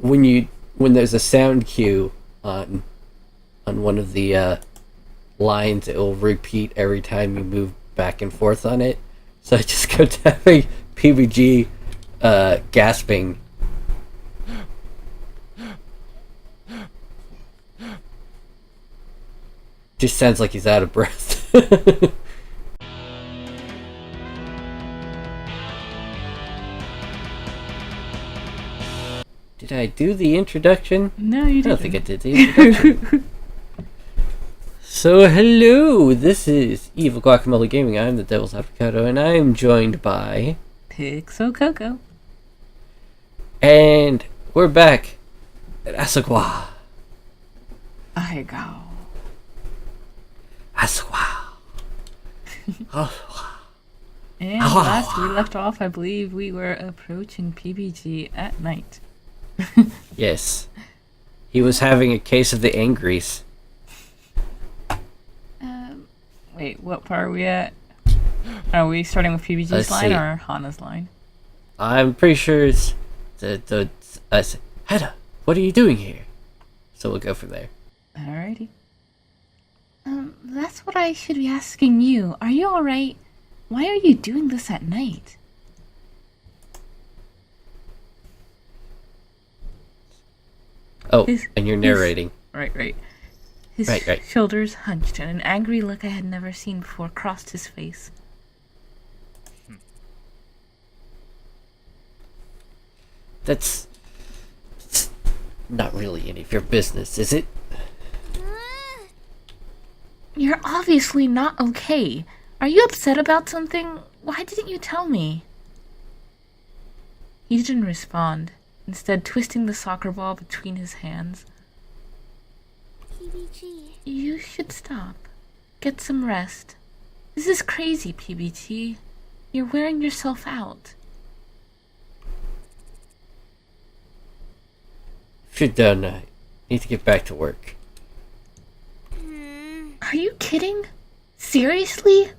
when there's a sound cue on one of the lines, it will repeat every time you move back and forth on it. So I just kept having PBG gasping. Just sounds like he's out of breath. Did I do the introduction? No, you didn't. I don't think I did the introduction. So, hello, this is Evil Guacamole Gaming. I'm the Devil's Advocado, and I'm joined by... Pixel Coco. And we're back at Asagao. Asagao. Asagao. And last we left off, I believe we were approaching PBG at night. Yes. He was having a case of the angries. Wait, what part are we at? Are we starting with PBG's line or Hana's line? I'm pretty sure it's Hedda, what are you doing here? So we'll go from there. Alrighty. That's what I should be asking you. Are you alright? Why are you doing this at night? Oh, and you're narrating. Right. His shoulders hunched, and an angry look I had never seen before crossed his face. That's not really any of your business, is it? You're obviously not okay. Are you upset about something? Why didn't you tell me? He didn't respond, instead twisting the soccer ball between his hands. PBG. You should stop. Get some rest. This is crazy, PBT. You're wearing yourself out. If you're done, I need to get back to work. Are you kidding? Seriously?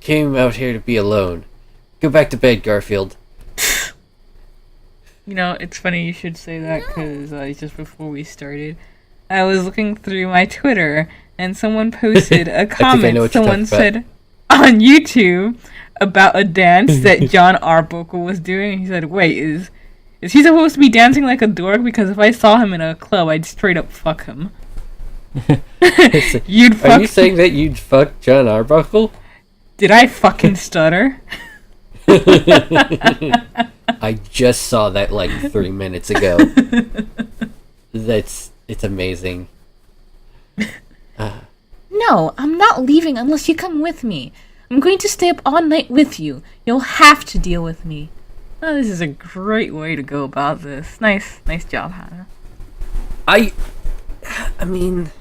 Came out here to be alone. Go back to bed, Garfield. You know, it's funny you should say that because just before we started, I was looking through my Twitter and someone posted a comment. Someone said on YouTube about a dance that John Arbuckle was doing. He said, "Wait, is he supposed to be dancing like a dork? Because if I saw him in a club, I'd straight up fuck him." You'd fuck. Are you saying that you'd fuck John Arbuckle? Did I fucking stutter? I just saw that like 3 minutes ago. It's amazing. No, I'm not leaving unless you come with me. I'm going to stay up all night with you. You'll have to deal with me. Oh, this is a great way to go about this. Nice job, Hannah. I mean,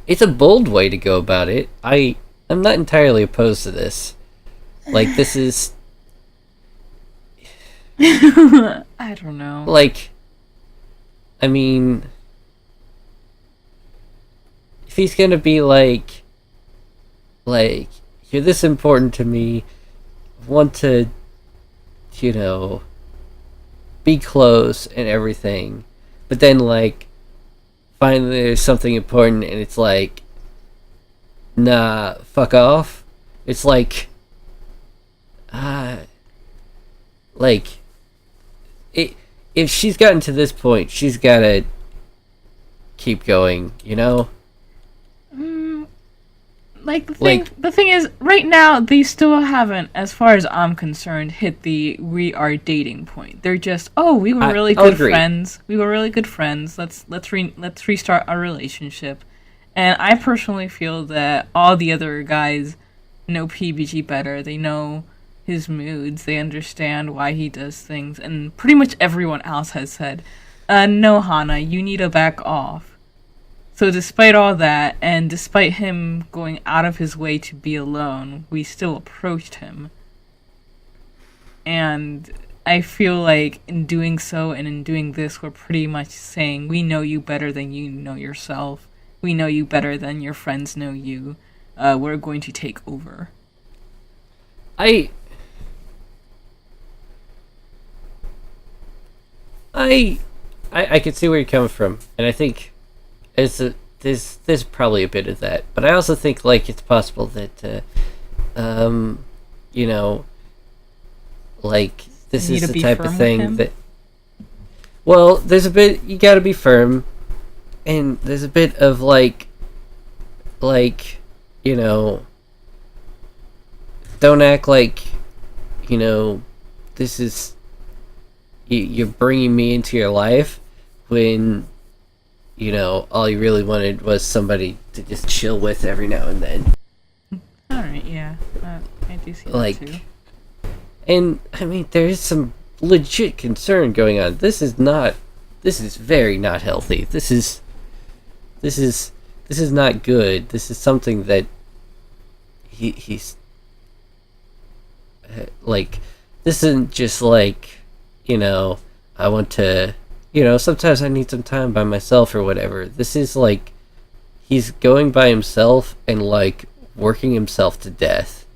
it's a bold way to go about it. I'm not entirely opposed to this. Like, this is... I don't know. Like, I mean... If he's gonna be like, you're this important to me, want to, you know, be close and everything, but then, like, finally there's something important and it's like, nah, fuck off. It's like, if she's gotten to this point, she's gotta keep going, you know? The thing is, right now, they still haven't, as far as I'm concerned, hit the we are dating point. They're just, we were really good friends. We were really good friends. Let's restart our relationship. And I personally feel that all the other guys know PBG better. They know his moods. They understand why he does things. And pretty much everyone else has said, no, Hana, you need to back off. So despite all that, and despite him going out of his way to be alone, we still approached him. And I feel like in doing so and in doing this, we're pretty much saying, we know you better than you know yourself. We know you better than your friends know you. We're going to take over. I I I can see where you're coming from, and I think there's probably a bit of that, but I also think like it's possible that you know, like this is the type of thing that. Well, there's a bit you got to be firm, and there's a bit of like you know, don't act like this is you're bringing me into your life when all you really wanted was somebody to just chill with every now and then. All right, yeah, I do see that too. And I mean, there is some legit concern going on. This is very not healthy. This is not good. This is something that he's like. This isn't just like, I want to, sometimes I need some time by myself or whatever. This is like, he's going by himself and like working himself to death.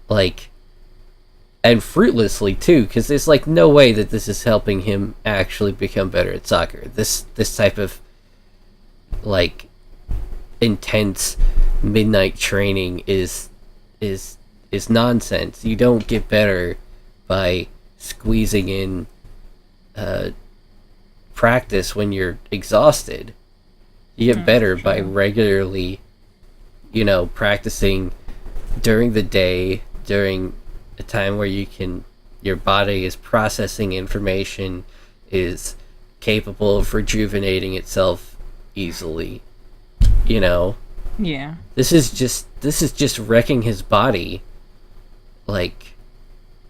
Like, and fruitlessly too, because there's like no way that this is helping him actually become better at soccer. This type of like intense midnight training is nonsense. You don't get better by squeezing in practice when you're exhausted. You get better by regularly, practicing during the day, during a time where your body is processing information, is capable of rejuvenating itself easily. Yeah. This is just wrecking his body. Like,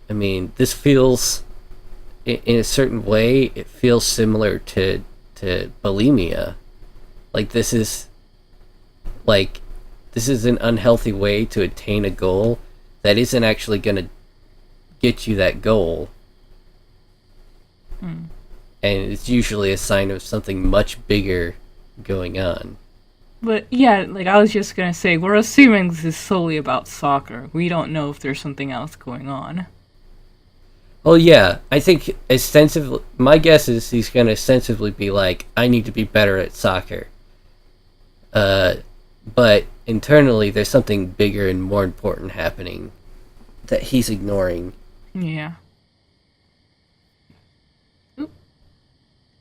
I mean, this feels, in a certain way, it feels similar to bulimia. Like, this is an unhealthy way to attain a goal that isn't actually going to get you that goal. And it's usually a sign of something much bigger going on. But yeah, like I was just gonna say, we're assuming this is solely about soccer. We don't know if there's something else going on. Well, yeah, I think my guess is he's gonna ostensibly be like, I need to be better at soccer. But internally, there's something bigger and more important happening that he's ignoring. Yeah. Oop.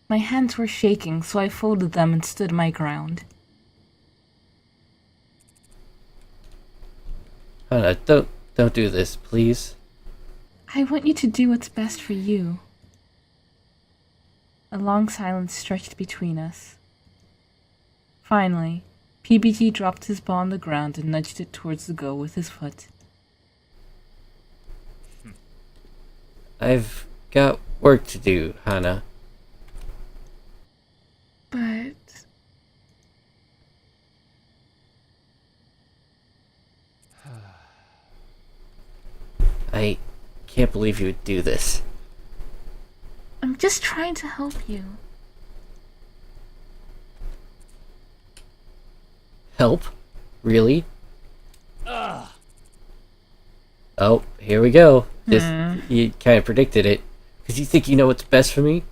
My hands were shaking, so I folded them and stood my ground. Don't do this, please. I want you to do what's best for you. A long silence stretched between us. Finally, PBG dropped his ball on the ground and nudged it towards the goal with his foot. I've got work to do, Hana. But... I can't believe you would do this. I'm just trying to help you. Help? Really? Oh, here we go. You kind of predicted it. Because you think you know what's best for me?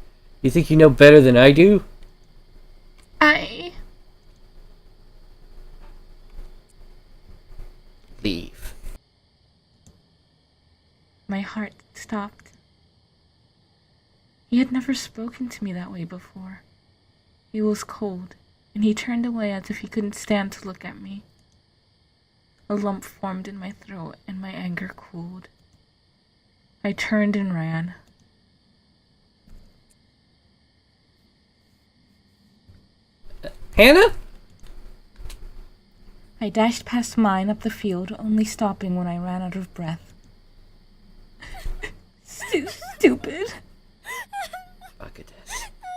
You think you know better than I do? Leave. My heart stopped. He had never spoken to me that way before. He was cold, and he turned away as if he couldn't stand to look at me. A lump formed in my throat, and my anger cooled. I turned and ran. Hannah? I dashed past mine up the field, only stopping when I ran out of breath. Stupid.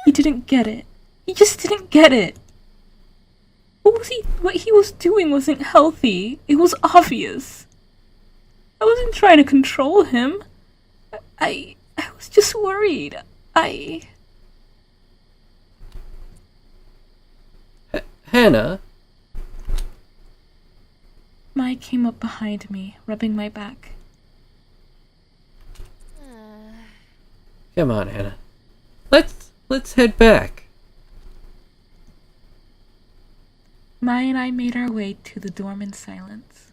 He didn't get it. He just didn't get it. What he was doing wasn't healthy. It was obvious. I wasn't trying to control him. I was just worried. Hannah? Mai came up behind me, rubbing my back. Come on, Hannah. Let's head back. Maya and I made our way to the dorm in silence.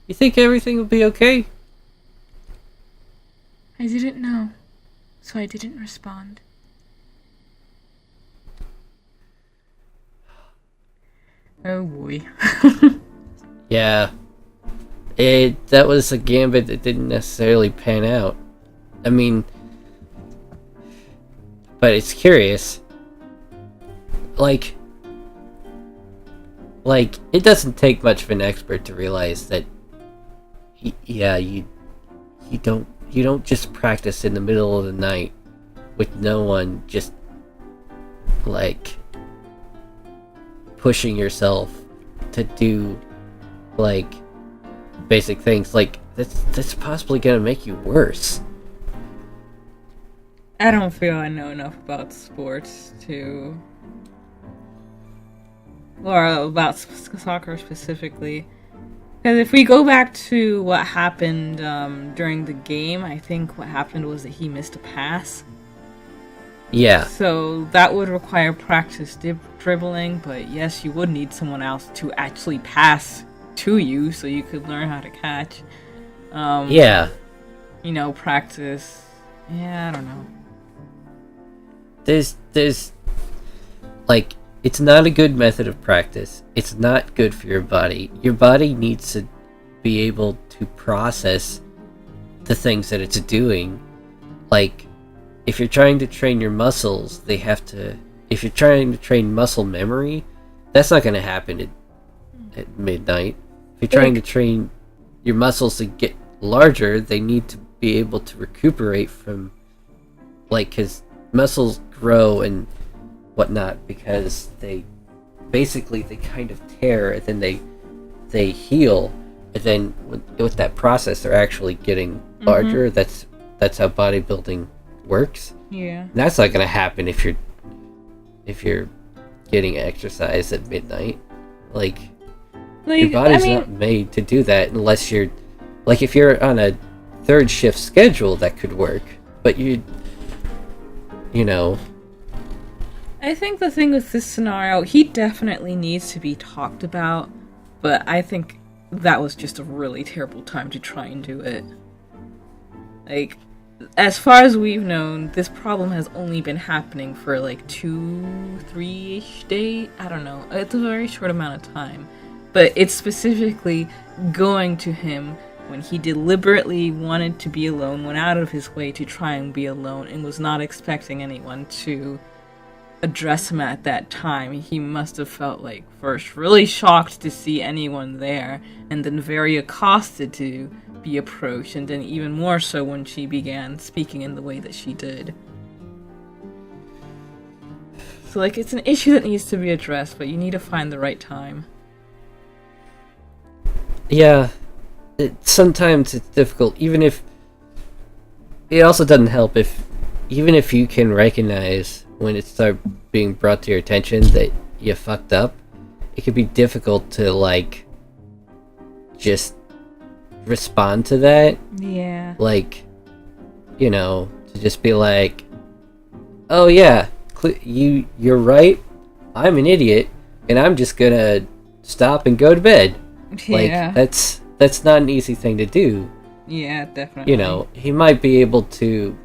You think everything will be okay? I didn't know, so I didn't respond. Oh boy. Yeah. That was a gambit that didn't necessarily pan out. I mean, but it's curious. Like it doesn't take much of an expert to realize that you don't just practice in the middle of the night with no one, just like pushing yourself to do like basic things. Like that's possibly gonna make you worse. I don't feel I know enough about sports to, or about soccer specifically. Because if we go back to what happened during the game, I think what happened was that he missed a pass. Yeah. So that would require practice dribbling, but yes, you would need someone else to actually pass to you so you could learn how to catch. Yeah. You know, practice. Yeah, I don't know. There's like, it's not a good method of practice. It's not good for your body. Your body needs to be able to process the things that it's doing. Like, if you're trying to train your muscles, if you're trying to train muscle memory, that's not going to happen at midnight. If you're trying to train your muscles to get larger, they need to be able to recuperate from, like, because muscles grow and whatnot because they kind of tear and then they heal, and then with that process they're actually getting larger. That's how bodybuilding works. Yeah. And that's not going to happen if you're getting exercise at midnight. Like your body's not made to do that unless you're, like, if you're on a third shift schedule, that could work, but you know. I think the thing with this scenario, he definitely needs to be talked about, but I think that was just a really terrible time to try and do it. Like, as far as we've known, this problem has only been happening for like 2-3-ish days. I don't know. It's a very short amount of time. But it's specifically going to him when he deliberately wanted to be alone, went out of his way to try and be alone, and was not expecting anyone to address him at that time. He must have felt, like, first really shocked to see anyone there, and then very accosted to be approached, and then even more so when she began speaking in the way that she did. So, like, it's an issue that needs to be addressed, but you need to find the right time. Yeah, sometimes it's difficult, even if it also doesn't help even if you can recognize when it starts being brought to your attention that you fucked up. It could be difficult to, like, just respond to that. Yeah. Like, to just be like, oh yeah, you're right, I'm an idiot, and I'm just gonna stop and go to bed. Yeah. Like, that's not an easy thing to do. Yeah, definitely. He might be able to,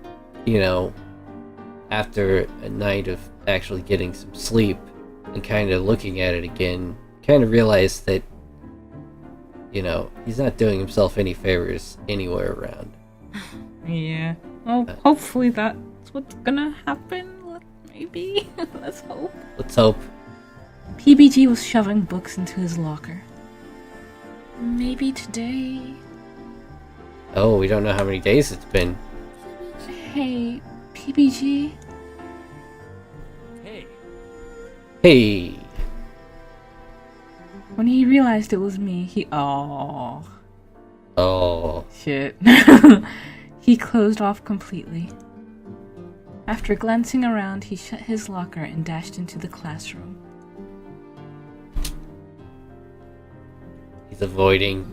after a night of actually getting some sleep and kind of looking at it again, kind of realize that, he's not doing himself any favors anywhere around. Yeah. Well, hopefully that's what's gonna happen. Maybe. Let's hope. Let's hope. PBG was shoving books into his locker. Maybe today. Oh, we don't know how many days it's been. Hey, PBG? Hey. When he realized it was me, Oh. Shit. He closed off completely. After glancing around, he shut his locker and dashed into the classroom. He's avoiding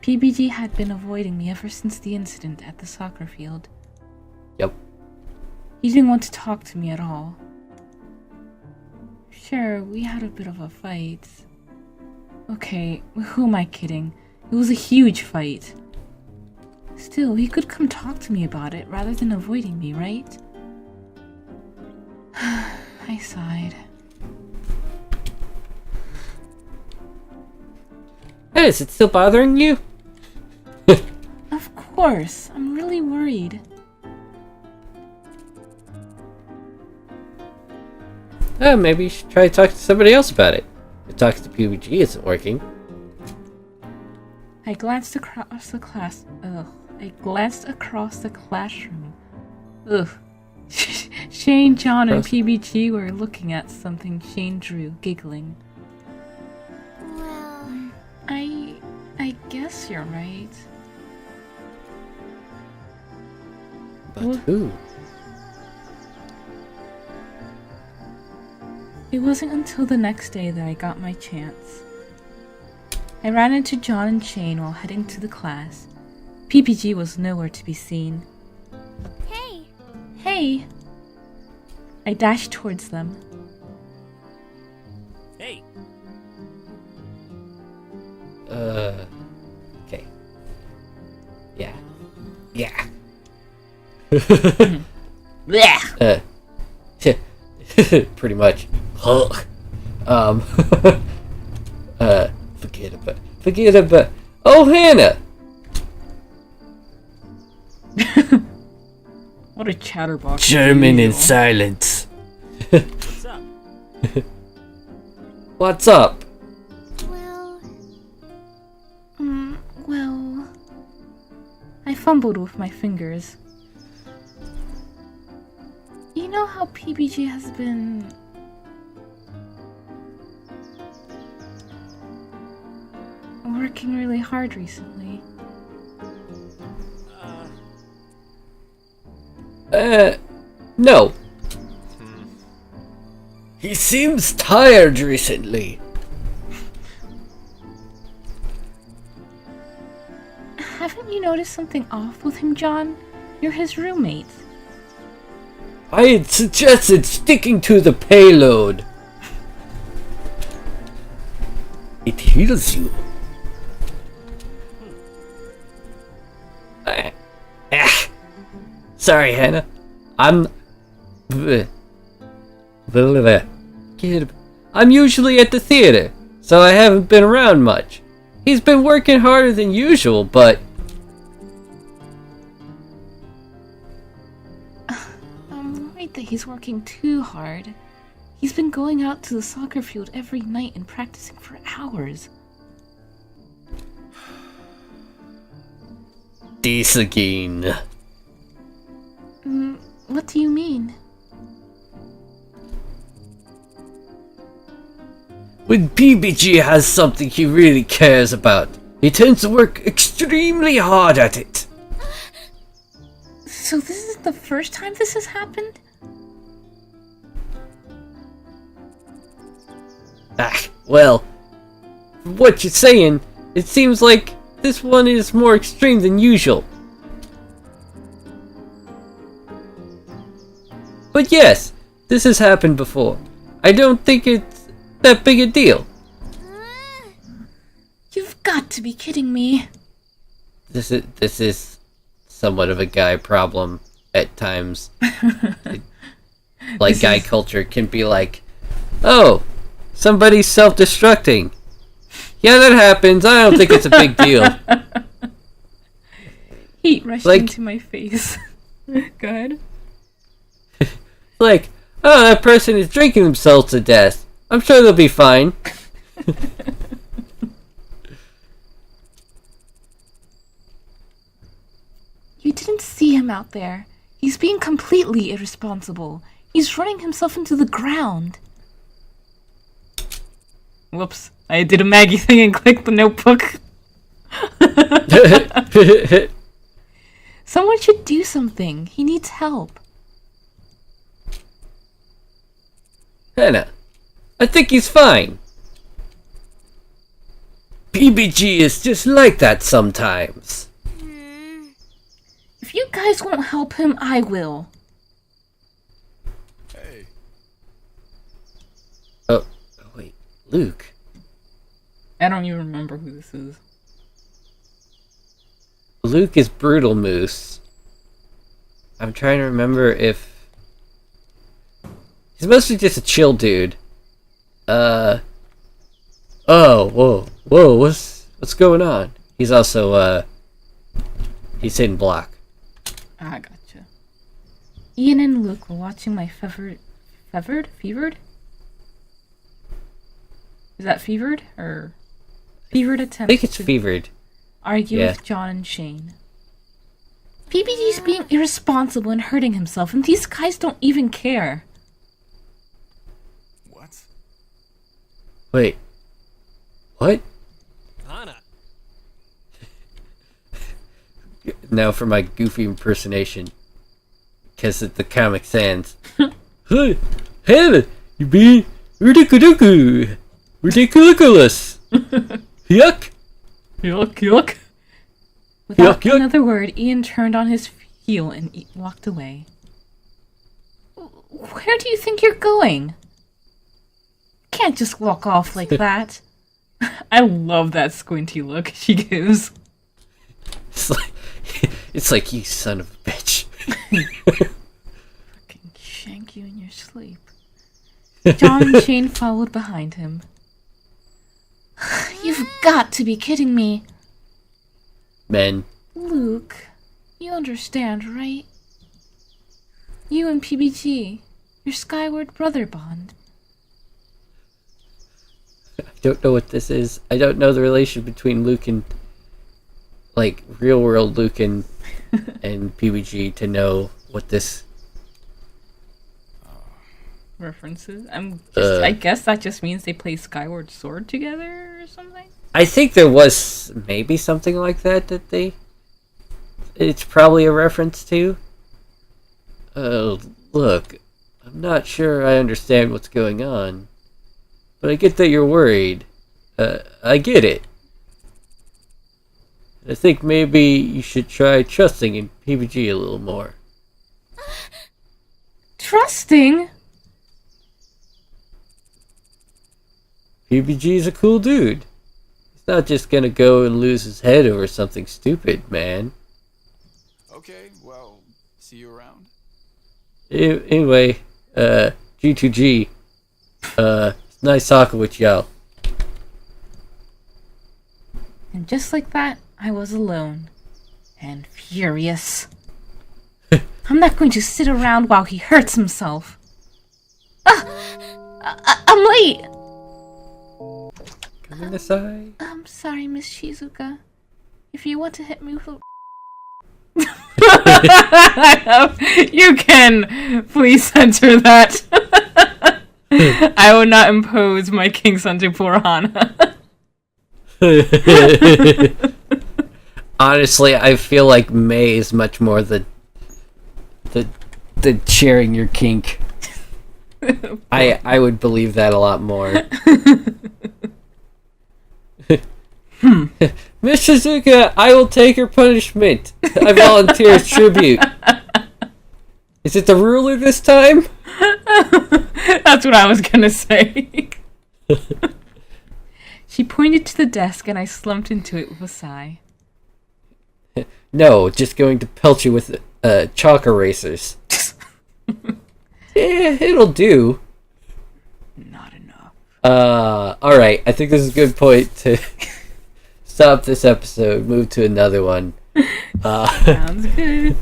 PBG had been avoiding me ever since the incident at the soccer field. Yep. He didn't want to talk to me at all. Sure, we had a bit of a fight. Okay, who am I kidding? It was a huge fight. Still, he could come talk to me about it rather than avoiding me, right? I sighed. Hey, is it still bothering you? Of course, I'm really worried. Maybe you should try to talk to somebody else about it. If talking to PBG isn't working. I glanced across the class. I glanced across the classroom. Ugh. Shane, John, and PBG were looking at something Shane drew, giggling. Well, I guess you're right. But who? It wasn't until the next day that I got my chance. I ran into John and Shane while heading to the class. PPG was nowhere to be seen. hey, Hey! I dashed towards them. Hey, Okay. Yeah. Yeah. Blech! Pretty much. Forget about. Oh, Hannah! What a chatterbox. German in silence. what's up? What's up? well, Well... I fumbled with my fingers. You know how PBG has been... working really hard recently. No. He seems tired recently. Haven't you noticed something off with him, John? You're his roommate. I had suggested sticking to the payload. It heals you. Sorry, Hannah. I'm usually at the theater, so I haven't been around much. He's been working harder than usual, but I'm worried that he's working too hard. He's been going out to the soccer field every night and practicing for hours. this again. What do you mean? When PBG has something he really cares about, he tends to work extremely hard at it. So this is the first time this has happened? Well, from what you're saying, it seems like this one is more extreme than usual. But yes, this has happened before. I don't think it's that big a deal. You've got to be kidding me. This is somewhat of a guy problem at times. Like, guy culture can be like, oh, somebody's self-destructing. Yeah, that happens. I don't think it's a big deal. Heat rushed into my face. Go ahead. Like, oh, that person is drinking themselves to death. I'm sure they'll be fine. You didn't see him out there. He's being completely irresponsible. He's running himself into the ground. Whoops. I did a Maggie thing and clicked the notebook. Someone should do something. He needs help. Hannah, I think he's fine. PBG is just like that sometimes. If you guys won't help him, I will. Hey. Oh, wait, Luke. I don't even remember who this is. Luke is Brutal Moose. I'm trying to remember if... He's mostly just a chill dude. Oh, whoa, what's going on? He's also, he's hitting block. I gotcha. Ian and Luke were watching my fevered? Is that fevered? Or fevered attempt? I think it's fevered. Argue with John and Shane. PBG's being irresponsible and hurting himself, and these guys don't even care. What? Wait. What? Hana. Now for my goofy impersonation. Because the Comic Sans. Hey, you being ridiculous. Yuck. Yuck. Without another word, Ian turned on his heel and walked away. Where do you think you're going? Can't just walk off like that. I love that squinty look she gives. It's like you son of a bitch. Fucking shank you in your sleep. John and Shane followed behind him. You've got to be kidding me. Men. Luke, you understand, right? You and PBG, your Skyward Brother bond. I don't know what this is. I don't know the relation between Luke and, like, real world Luke and PBG to know what this references. I guess that just means they play Skyward Sword together or something. I think there was maybe something like that it's probably a reference to. Look, I'm not sure I understand what's going on, but I get that you're worried. I get it. I think maybe you should try trusting in PBG a little more. Trusting? PBG's a cool dude. He's not just gonna go and lose his head over something stupid, man. Okay, well, see you around. Anyway, G2G, it's nice talking with y'all. And just like that, I was alone. And furious. I'm not going to sit around while he hurts himself. I'm late! Come in the side. I'm sorry, Miss Shizuka. If you want to hit me with a... You can please censor that. I will not impose my kinks onto poor Hana. Honestly, I feel like May is much more the sharing your kink. I would believe that a lot more. Miss Shizuka, I will take her punishment. I volunteer as tribute. Is it the ruler this time? That's what I was gonna say. She pointed to the desk and I slumped into it with a sigh. No, just going to pelt you with chalk erasers. Yeah, it'll do. Not enough. Alright, I think this is a good point to stop this episode, move to another one. Sounds good.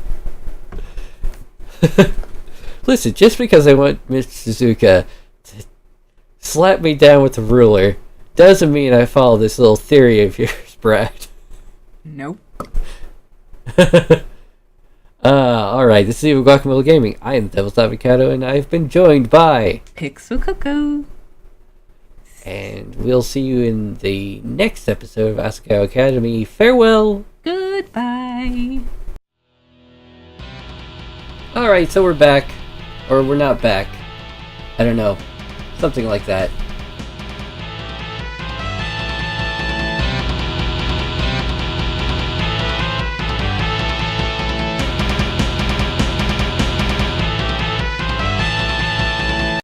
Listen, just because I want Miss Suzuka to slap me down with a ruler doesn't mean I follow this little theory of yours, Brad. Nope. Alright, this is Guacamole Gaming. I am the Devil's Advocado, and I've been joined by Pixel Coco. And we'll see you in the next episode of Asagao Academy. Farewell! Goodbye! Alright, so we're back. Or we're not back. I don't know. Something like that.